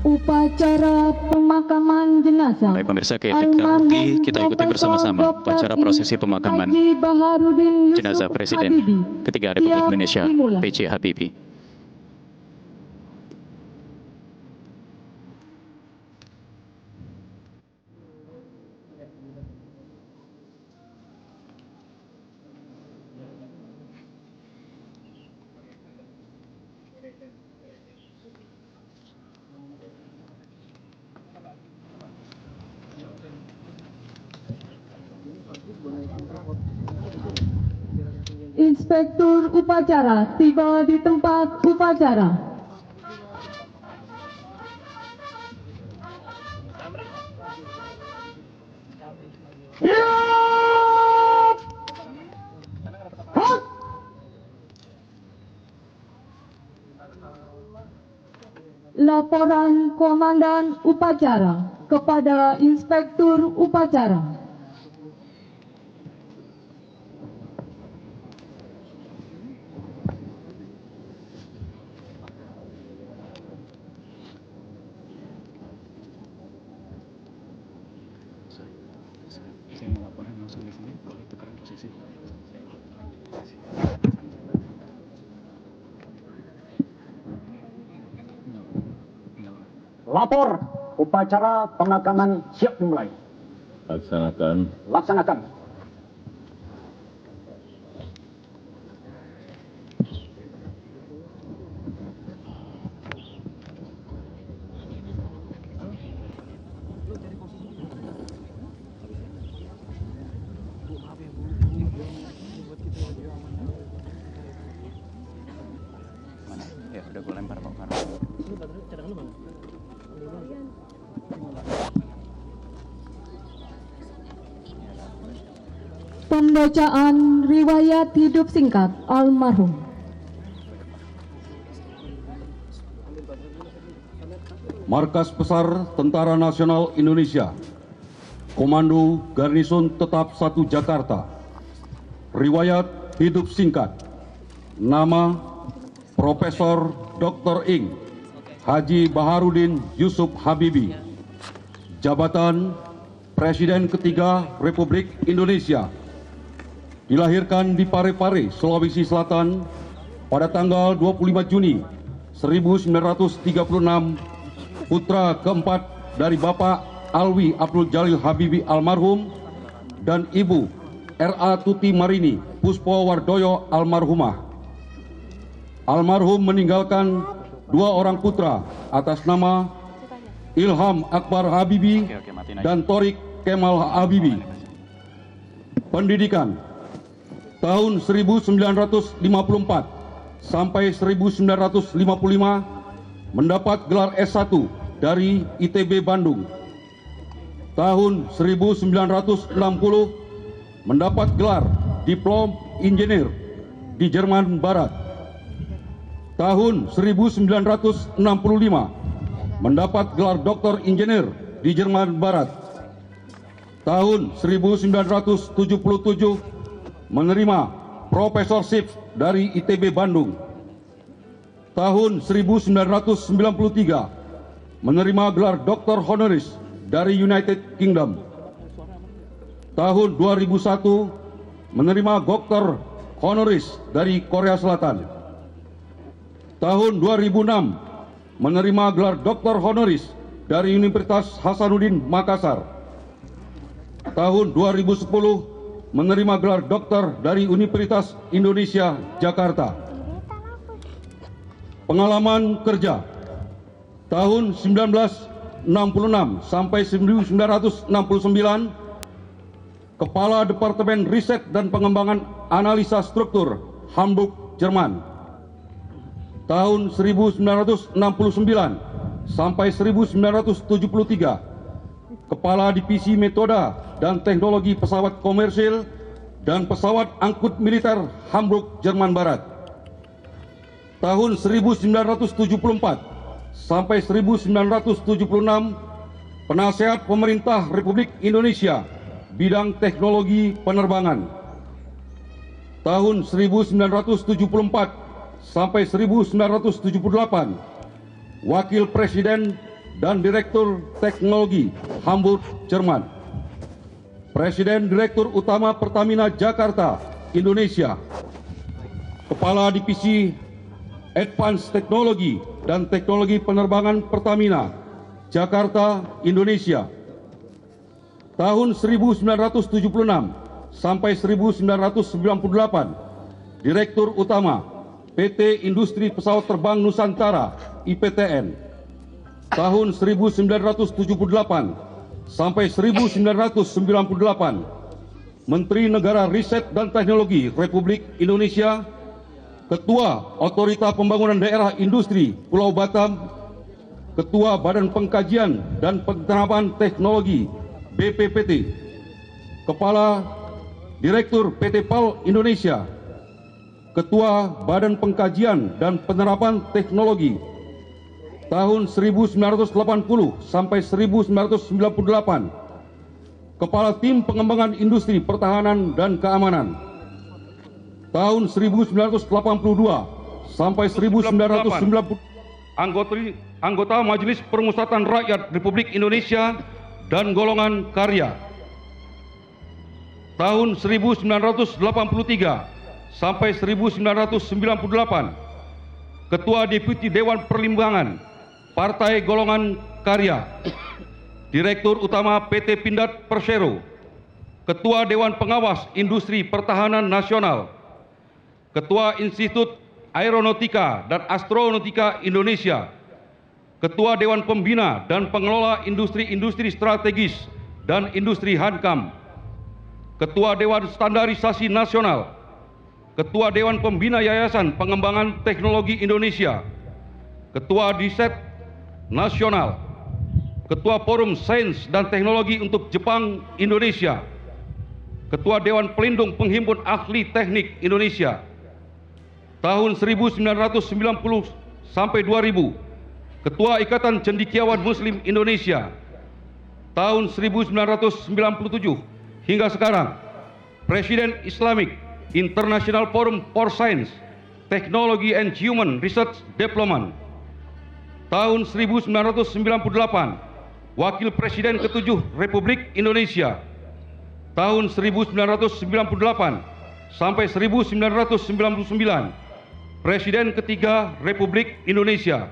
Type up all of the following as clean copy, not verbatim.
Upacara pemakaman jenazah. Baik pemirsa, kita ikuti bersama-sama upacara prosesi pemakaman jenazah Presiden ketiga Republik Indonesia B.J. Habibie. Inspektur upacara tiba di tempat upacara. Laporan Komandan Upacara kepada Inspektur Upacara. Saya melaporkan langsung di sini, boleh tukeran posisi. Lapor, upacara pemakaman siap dimulai. Laksanakan. Laksanakan. Mana? Ya udah gue lempar Pak Farhan. Pembacaan riwayat hidup singkat almarhum. Markas Besar Tentara Nasional Indonesia, Komando Garnison Tetap 1 Jakarta. Riwayat hidup singkat. Nama Profesor Dr. Ing Haji Baharudin Yusuf Habibie. Jabatan Presiden ketiga Republik Indonesia. Dilahirkan di Parepare, Sulawesi Selatan pada tanggal 25 Juni 1936, putra keempat dari Bapak Alwi Abdul Jalil Habibie almarhum dan Ibu R.A. Tuti Marini Puspo Wardoyo almarhumah. Almarhum meninggalkan 2 orang putra atas nama Ilham Akbar Habibie dan Torik Kemal Habibie. Pendidikan tahun 1954 sampai 1955 mendapat gelar S1 dari ITB Bandung. Tahun 1960 mendapat gelar Diplom Engineer di Jerman Barat. Tahun 1965 mendapat gelar Doktor Engineer di Jerman Barat. Tahun 1977 menerima Professorship dari ITB Bandung. Tahun 1993 menerima gelar Doktor Honoris dari United Kingdom. Tahun 2001 menerima Doktor Honoris dari Korea Selatan. Tahun 2006 menerima gelar Doktor Honoris dari Universitas Hasanuddin Makassar. Tahun 2010 menerima gelar doktor dari Universitas Indonesia Jakarta. Pengalaman kerja tahun 1966 sampai 1969 Kepala Departemen Riset dan Pengembangan Analisa Struktur Hamburg, Jerman. Tahun 1969 sampai 1973 Kepala Divisi Metoda dan Teknologi Pesawat Komersil dan Pesawat Angkut Militer Hamburg, Jerman Barat. Tahun 1974 sampai 1976 Penasehat Pemerintah Republik Indonesia bidang teknologi penerbangan. Tahun 1974 sampai 1978 Wakil Presiden dan Direktur Teknologi Hamburg, Jerman. Presiden Direktur Utama Pertamina Jakarta, Indonesia. Kepala Divisi Advanced Teknologi dan Teknologi Penerbangan Pertamina, Jakarta, Indonesia. Tahun 1976 sampai 1998, Direktur Utama PT Industri Pesawat Terbang Nusantara, IPTN. Tahun 1978 sampai 1998, Menteri Negara Riset dan Teknologi Republik Indonesia, Ketua Otorita Pembangunan Daerah Industri Pulau Batam, Ketua Badan Pengkajian dan Penerapan Teknologi BPPT, Kepala Direktur PT PAL Indonesia, Ketua Badan Pengkajian dan Penerapan Teknologi tahun 1980 sampai 1998, Kepala Tim Pengembangan Industri Pertahanan dan Keamanan tahun 1982 sampai 1990, anggota Majelis Permusyawaratan Rakyat Republik Indonesia dan golongan karya tahun 1983 sampai 1998, Ketua Deputi Dewan Pertimbangan Partai Golongan Karya, Direktur Utama PT Pindad Persero, Ketua Dewan Pengawas Industri Pertahanan Nasional, Ketua Institut Aeronautika dan Astronautika Indonesia, Ketua Dewan Pembina dan Pengelola Industri-Industri Strategis dan Industri Hankam, Ketua Dewan Standarisasi Nasional, Ketua Dewan Pembina Yayasan Pengembangan Teknologi Indonesia, Ketua Diset Nasional, Ketua Forum Sains dan Teknologi untuk Jepang Indonesia, Ketua Dewan Pelindung Penghimpun Ahli Teknik Indonesia tahun 1990 sampai 2000, Ketua Ikatan Cendekiawan Muslim Indonesia tahun 1997 hingga sekarang, Presiden Islamic International Forum for Science, Technology and Human Research Development tahun 1998, Wakil Presiden ke-7 Republik Indonesia tahun 1998 sampai 1999, Presiden ke-3 Republik Indonesia.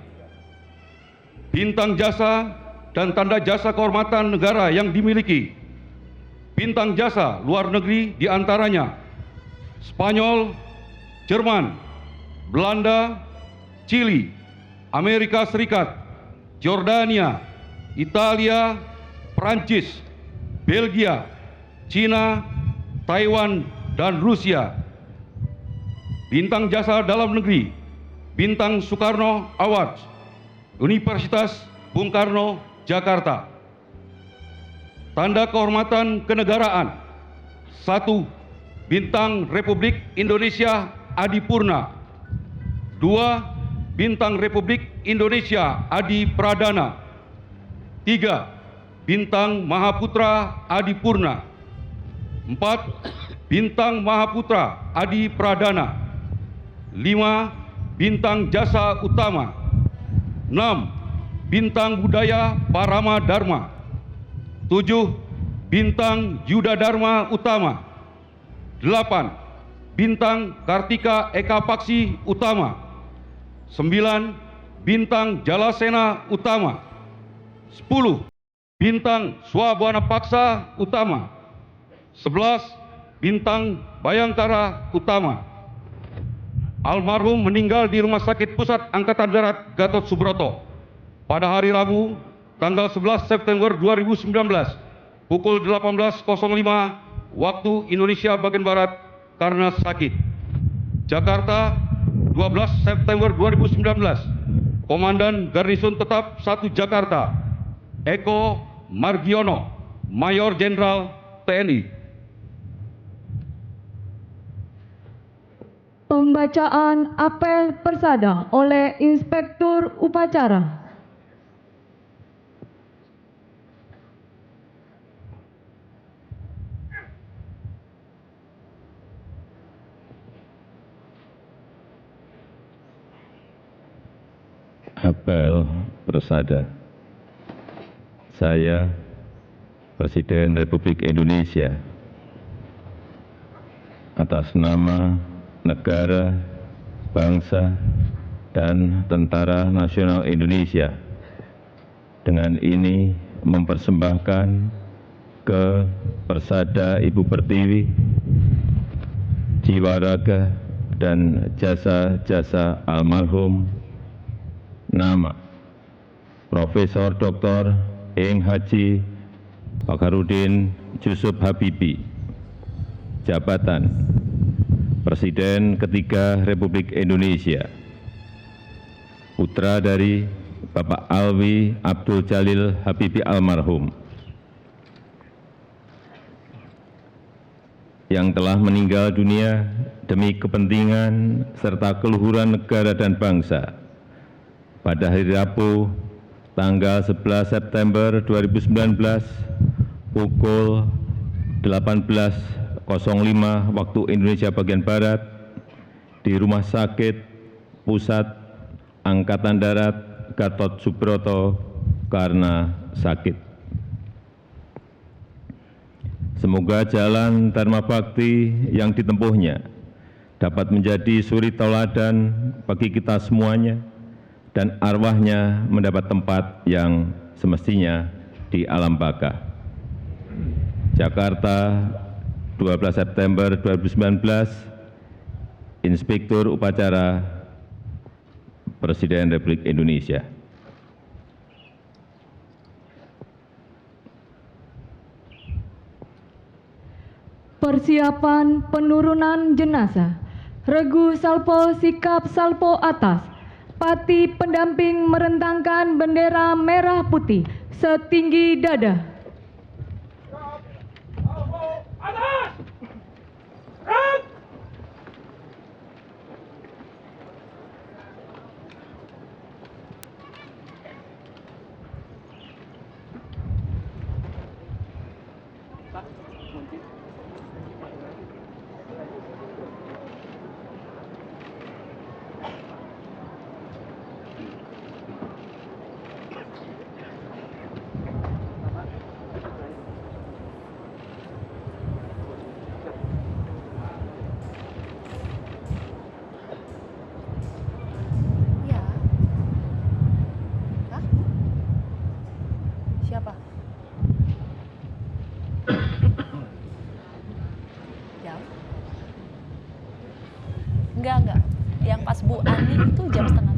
Bintang jasa dan tanda jasa kehormatan negara yang dimiliki. Bintang jasa luar negeri diantaranya Spanyol, Jerman, Belanda, Chili, Amerika Serikat, Jordania, Italia, Prancis, Belgia, Cina, Taiwan, dan Rusia. Bintang jasa dalam negeri, Bintang Soekarno Awards, Universitas Bung Karno, Jakarta. Tanda kehormatan kenegaraan, 1. Bintang Republik Indonesia Adipurna. 2. Bintang Republik Indonesia Adi Pradana. 3. Bintang Mahaputra Adipurna. 4. Bintang Mahaputra Adi Pradana. 5. Bintang Jasa Utama. 6. Bintang Budaya Parama Dharma. 7. Bintang Yuda Dharma Utama. 8. Bintang Kartika Eka Paksi Utama. 9. Bintang Jalasena Utama. 10. Bintang Swabwana Paksa Utama. 11. Bintang Bayangkara Utama. Almarhum meninggal di Rumah Sakit Pusat Angkatan Darat Gatot Subroto pada hari Rabu tanggal 11 September 2019 pukul 18.05 waktu Indonesia bagian Barat karena sakit. Jakarta, 12 September 2019, Komandan Garnison Tetap 1 Jakarta, Eko Margiono, Mayor Jenderal TNI. Pembacaan apel persada oleh Inspektur Upacara. Apel persada. Saya, Presiden Republik Indonesia, atas nama negara, bangsa, dan Tentara Nasional Indonesia, dengan ini mempersembahkan ke Persada Ibu Pertiwi jiwa raga dan jasa-jasa almarhum nama Profesor Dr. Ing Haji Fakhrudin Yusuf Habibie, jabatan Presiden ketiga Republik Indonesia, putra dari Bapak Alwi Abdul Jalil Habibie almarhum, yang telah meninggal dunia demi kepentingan serta keluhuran negara dan bangsa pada hari Rabu tanggal 11 September 2019 pukul 18.05 waktu Indonesia bagian Barat di Rumah Sakit Pusat Angkatan Darat Gatot Subroto karena sakit. Semoga jalan Dharma Bakti yang ditempuhnya dapat menjadi suri tauladan bagi kita semuanya dan arwahnya mendapat tempat yang semestinya di alam baka. Jakarta, 12 September 2019, Inspektur Upacara Presiden Republik Indonesia. Persiapan penurunan jenazah. Regu Salpo sikap Salpo atas. Pati pendamping merentangkan bendera merah putih setinggi dada. Ya. Hah? Siapa? Jam? Enggak. Yang pas Bu Ani itu jam setengah.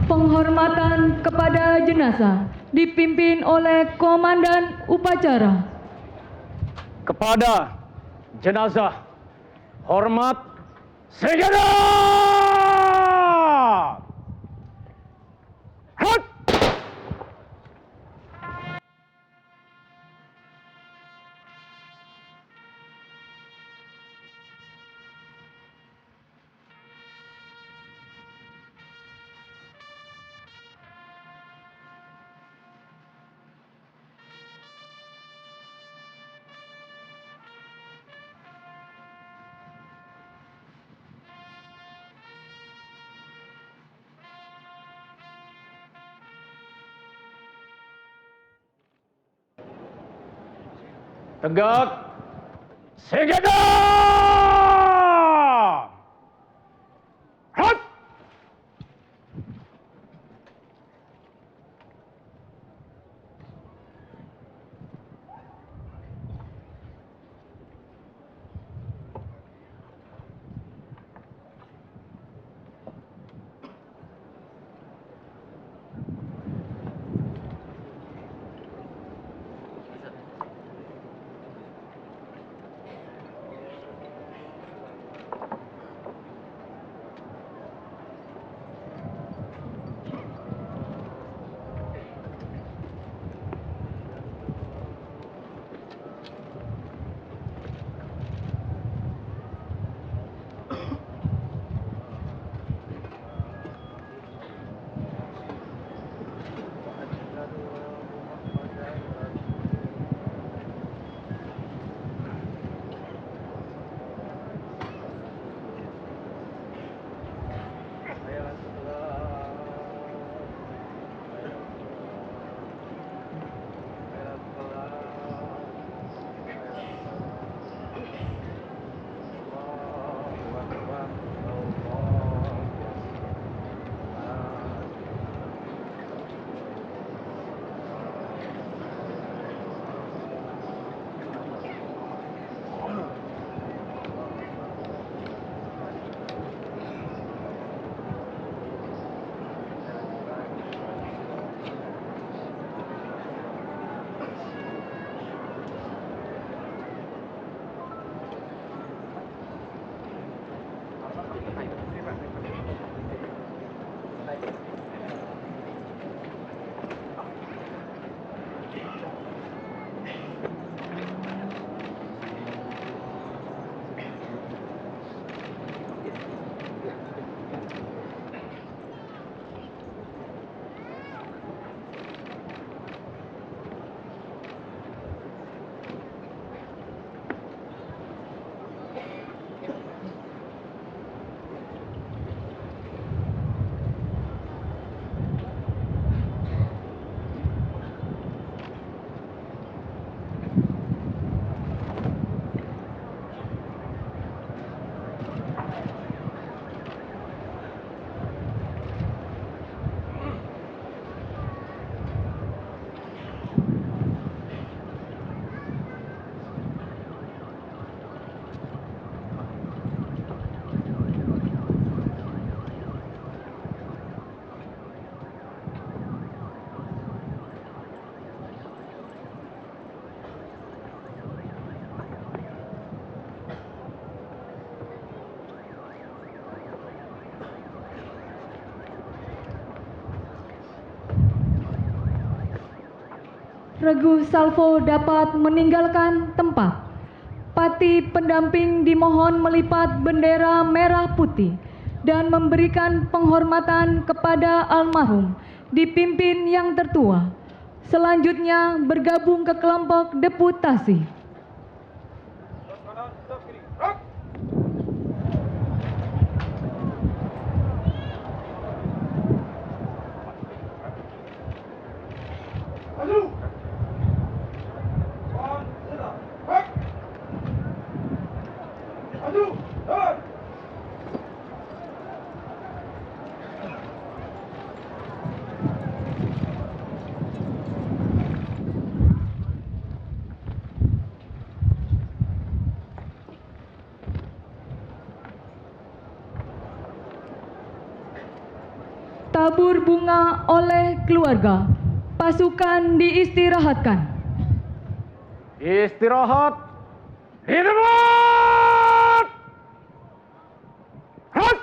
Penghormatan kepada jenazah dipimpin oleh Komandan Upacara. Kepada jenazah, hormat sejadah. Hut! Tegak sejadah. Hut! Regu salvo dapat meninggalkan tempat. Pati pendamping dimohon melipat bendera merah putih dan memberikan penghormatan kepada almarhum dipimpin yang tertua. Selanjutnya bergabung ke kelompok deputasi. Tabur bunga oleh keluarga. Pasukan diistirahatkan. Istirahat. Hidup! Hut!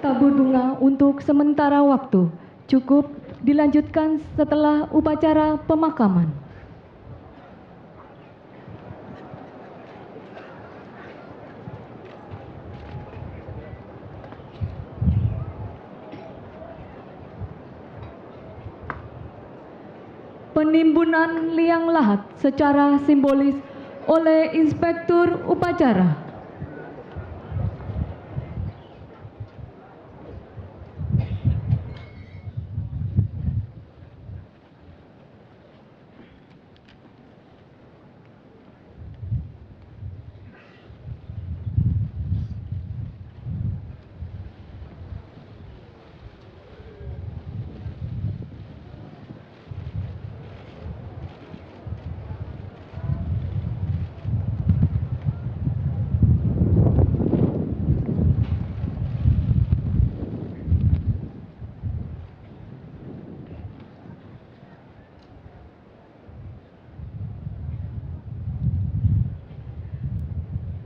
Tabur bunga untuk sementara waktu cukup dilanjutkan setelah upacara pemakaman. Penimbunan liang lahat secara simbolis oleh Inspektur Upacara.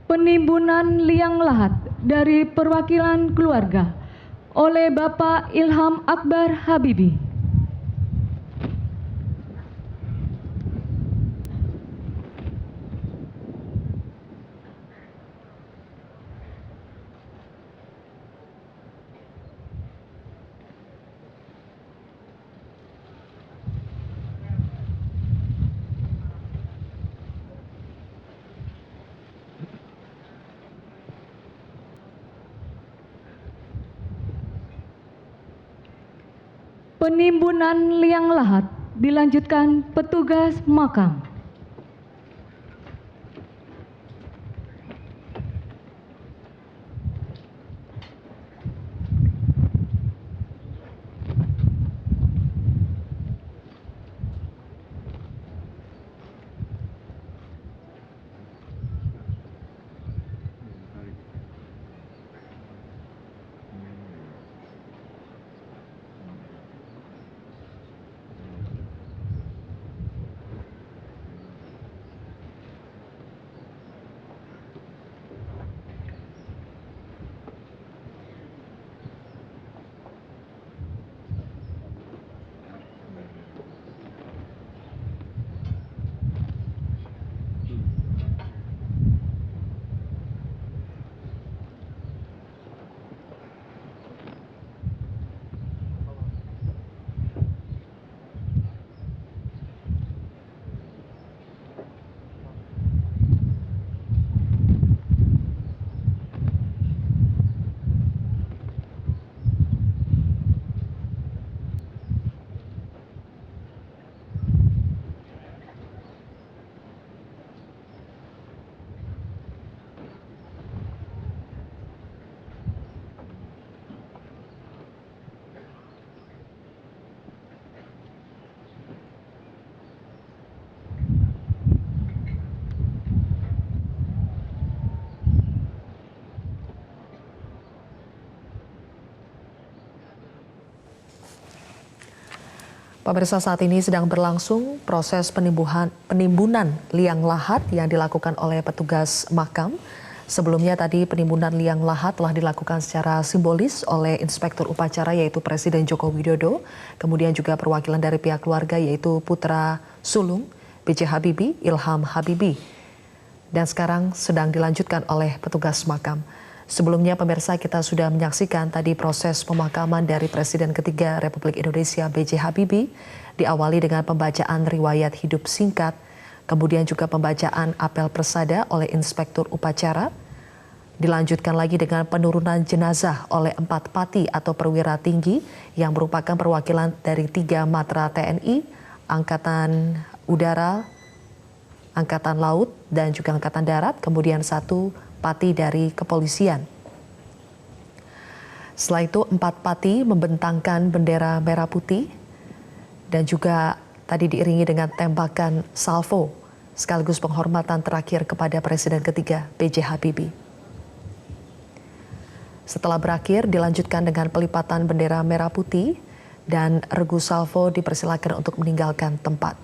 Penimbunan liang lahat dari perwakilan keluarga oleh Bapak Ilham Akbar Habibie. Penimbunan liang lahat dilanjutkan petugas makam. Pemirsa, saat ini sedang berlangsung proses penimbunan liang lahat yang dilakukan oleh petugas makam. Sebelumnya tadi penimbunan liang lahat telah dilakukan secara simbolis oleh Inspektur Upacara yaitu Presiden Joko Widodo. Kemudian juga perwakilan dari pihak keluarga yaitu putra sulung B.J. Habibie, Ilham Habibie. Dan sekarang sedang dilanjutkan oleh petugas makam. Sebelumnya pemirsa, kita sudah menyaksikan tadi proses pemakaman dari Presiden ketiga Republik Indonesia B.J. Habibie, diawali dengan pembacaan riwayat hidup singkat, kemudian juga pembacaan apel persada oleh Inspektur Upacara, dilanjutkan lagi dengan penurunan jenazah oleh 4 pati atau perwira tinggi yang merupakan perwakilan dari 3 matra TNI, Angkatan Udara, Angkatan Laut, dan juga Angkatan Darat, kemudian 1 pati dari kepolisian. Setelah itu 4 pati membentangkan bendera merah putih dan juga tadi diiringi dengan tembakan salvo sekaligus penghormatan terakhir kepada Presiden ketiga B.J. Habibie. Setelah berakhir dilanjutkan dengan pelipatan bendera merah putih dan regu salvo dipersilakan untuk meninggalkan tempat.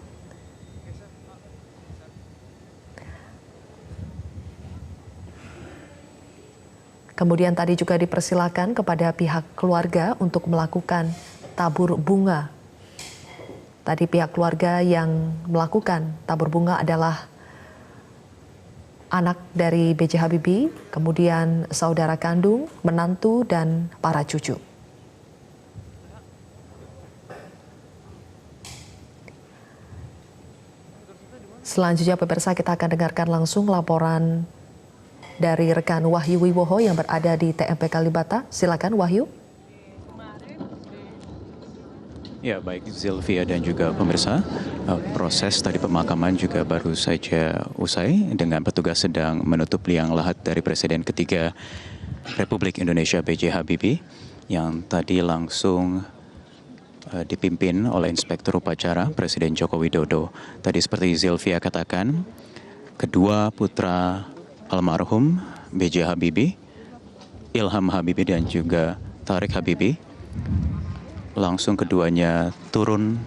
Kemudian tadi juga dipersilakan kepada pihak keluarga untuk melakukan tabur bunga. Tadi pihak keluarga yang melakukan tabur bunga adalah anak dari B.J. Habibie, kemudian saudara kandung, menantu, dan para cucu. Selanjutnya pemirsa, kita akan dengarkan langsung laporan dari rekan Wahyu Wiwoho yang berada di TMP Kalibata. Silakan Wahyu. Ya, baik Zilvia dan juga pemirsa, proses tadi pemakaman juga baru saja usai dengan petugas sedang menutup liang lahat dari Presiden ketiga Republik Indonesia B.J. Habibie yang tadi langsung dipimpin oleh Inspektur Upacara Presiden Joko Widodo. Tadi seperti Zilvia katakan, kedua putra almarhum B.J. Habibie, Ilham Habibie dan juga Tarik Habibie, langsung keduanya turun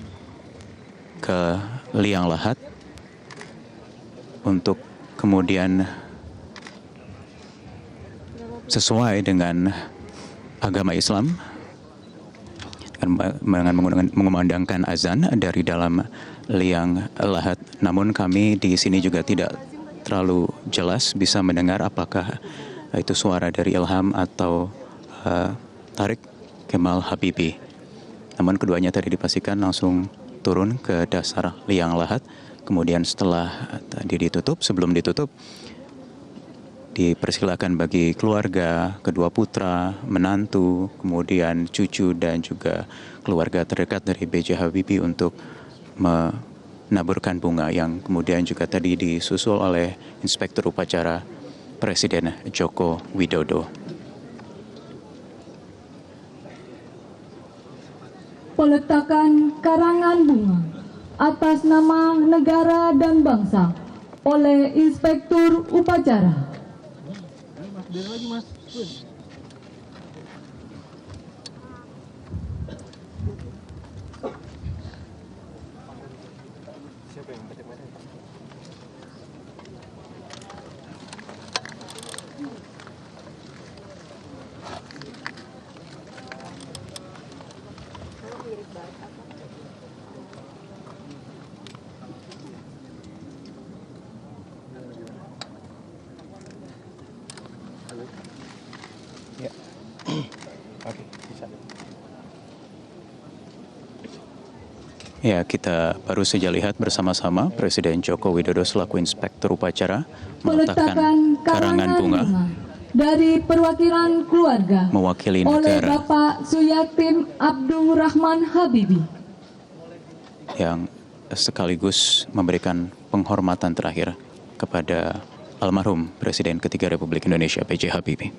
ke liang lahat untuk kemudian sesuai dengan agama Islam dengan mengumandangkan azan dari dalam liang lahat. Namun kami di sini juga tidak terlalu jelas bisa mendengar apakah itu suara dari Ilham atau Tarik Kemal Habibie. Namun keduanya tadi dipastikan langsung turun ke dasar liang lahat. Kemudian setelah tadi ditutup, sebelum ditutup, dipersilakan bagi keluarga, kedua putra, menantu, kemudian cucu dan juga keluarga terdekat dari B.J. Habibie untuk menaburkan bunga yang kemudian juga tadi disusul oleh Inspektur Upacara Presiden Joko Widodo. Peletakan karangan bunga atas nama negara dan bangsa oleh Inspektur Upacara. Ya, kita baru saja lihat bersama-sama Presiden Joko Widodo selaku Inspektur Upacara meletakkan karangan bunga dari perwakilan keluarga mewakili oleh negara Bapak Suyatim Abdurrahman Habibie yang sekaligus memberikan penghormatan terakhir kepada almarhum Presiden ketiga Republik Indonesia B.J. Habibie.